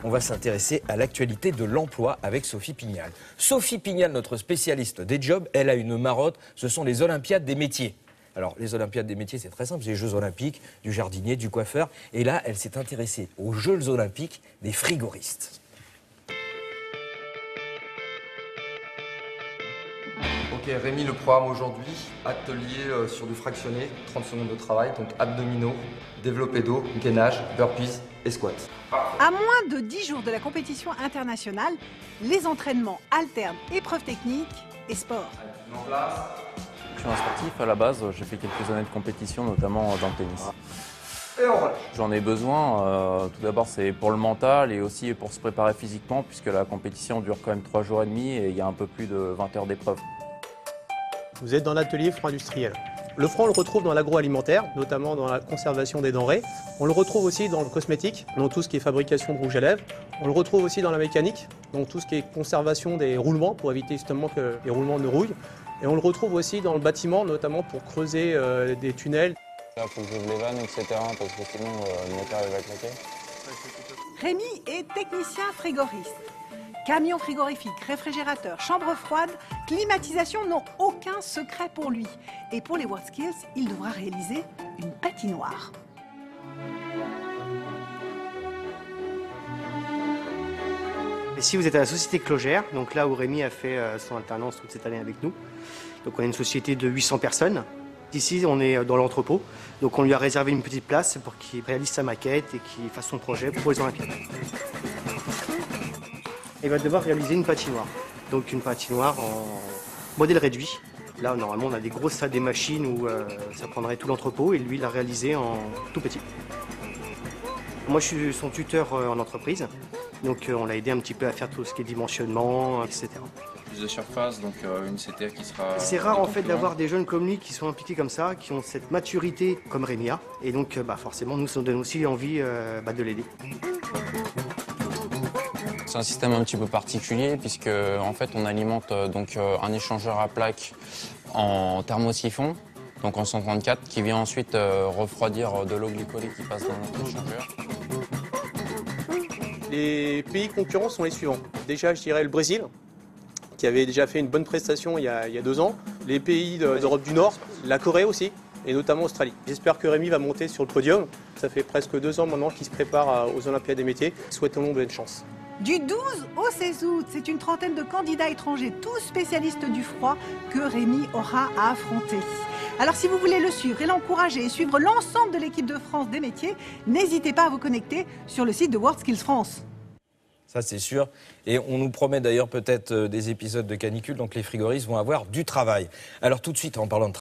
on va s'intéresser à l'actualité de l'emploi avec Sophie Pignal. Sophie Pignal, notre spécialiste des jobs, elle a une marotte, ce sont les Olympiades des métiers. Alors, les Olympiades des métiers, c'est très simple, c'est les Jeux Olympiques, du jardinier, du coiffeur. Et là, elle s'est intéressée aux Jeux Olympiques des frigoristes. Ok Rémi, le programme aujourd'hui, atelier sur du fractionné, 30 secondes de travail, donc abdominaux, développé dos, gainage, burpees et squats. À moins de 10 jours de la compétition internationale, les entraînements alternent épreuves techniques et sport. En place. Je suis un sportif à la base, j'ai fait quelques années de compétition, notamment dans le tennis. Et on relâche. J'en ai besoin, tout d'abord c'est pour le mental et aussi pour se préparer physiquement puisque la compétition dure quand même 3 jours et demi et il y a un peu plus de 20 heures d'épreuve. Vous êtes dans l'atelier franc industriel. Le franc, on le retrouve dans l'agroalimentaire, notamment dans la conservation des denrées. On le retrouve aussi dans le cosmétique, dans tout ce qui est fabrication de rouge à lèvres. On le retrouve aussi dans la mécanique, donc tout ce qui est conservation des roulements pour éviter justement que les roulements ne rouillent. Et on le retrouve aussi dans le bâtiment, notamment pour creuser des tunnels. Là, il faut que j'ouvre les vannes, etc. parce que sinon le moteur va claquer. Rémi est technicien frigoriste. Camion frigorifique, réfrigérateur, chambre froide, climatisation n'ont aucun secret pour lui. Et pour les WorldSkills, il devra réaliser une patinoire. Ici, vous êtes à la société Clogère, donc là où Rémi a fait son alternance toute cette année avec nous. Donc on est une société de 800 personnes. Ici, on est dans l'entrepôt, donc on lui a réservé une petite place pour qu'il réalise sa maquette et qu'il fasse son projet pour les Olympiades. Il va devoir réaliser une patinoire, donc une patinoire en modèle réduit. Là, normalement, on a des grosses salles des machines où ça prendrait tout l'entrepôt et lui, il l'a réalisé en tout petit. Moi, je suis son tuteur en entreprise, donc on l'a aidé un petit peu à faire tout ce qui est dimensionnement, etc. Plus de surface, donc une CTR qui sera... C'est rare en fait d'avoir des jeunes comme lui qui sont impliqués comme ça, qui ont cette maturité comme Rémi a. Et donc forcément, nous, ça nous donne aussi envie de l'aider. C'est un système un petit peu particulier puisque en fait on alimente donc un échangeur à plaques en thermosiphon, donc en 134, qui vient ensuite refroidir de l'eau glycolée qui passe dans notre échangeur. Les pays concurrents sont les suivants. Déjà, je dirais le Brésil, qui avait déjà fait une bonne prestation il y a 2 ans. Les pays d'Europe du Nord, la Corée aussi, et notamment l'Australie. J'espère que Rémi va monter sur le podium. Ça fait presque 2 ans maintenant qu'il se prépare aux Olympiades des métiers. Souhaitons-lui bonne chance. Du 12 au 16 août, c'est une trentaine de candidats étrangers, tous spécialistes du froid, que Rémi aura à affronter. Alors si vous voulez le suivre et l'encourager et suivre l'ensemble de l'équipe de France des métiers, n'hésitez pas à vous connecter sur le site de WorldSkills France. Ça, c'est sûr. Et on nous promet d'ailleurs peut-être des épisodes de canicule, donc les frigoristes vont avoir du travail. Alors tout de suite, en parlant de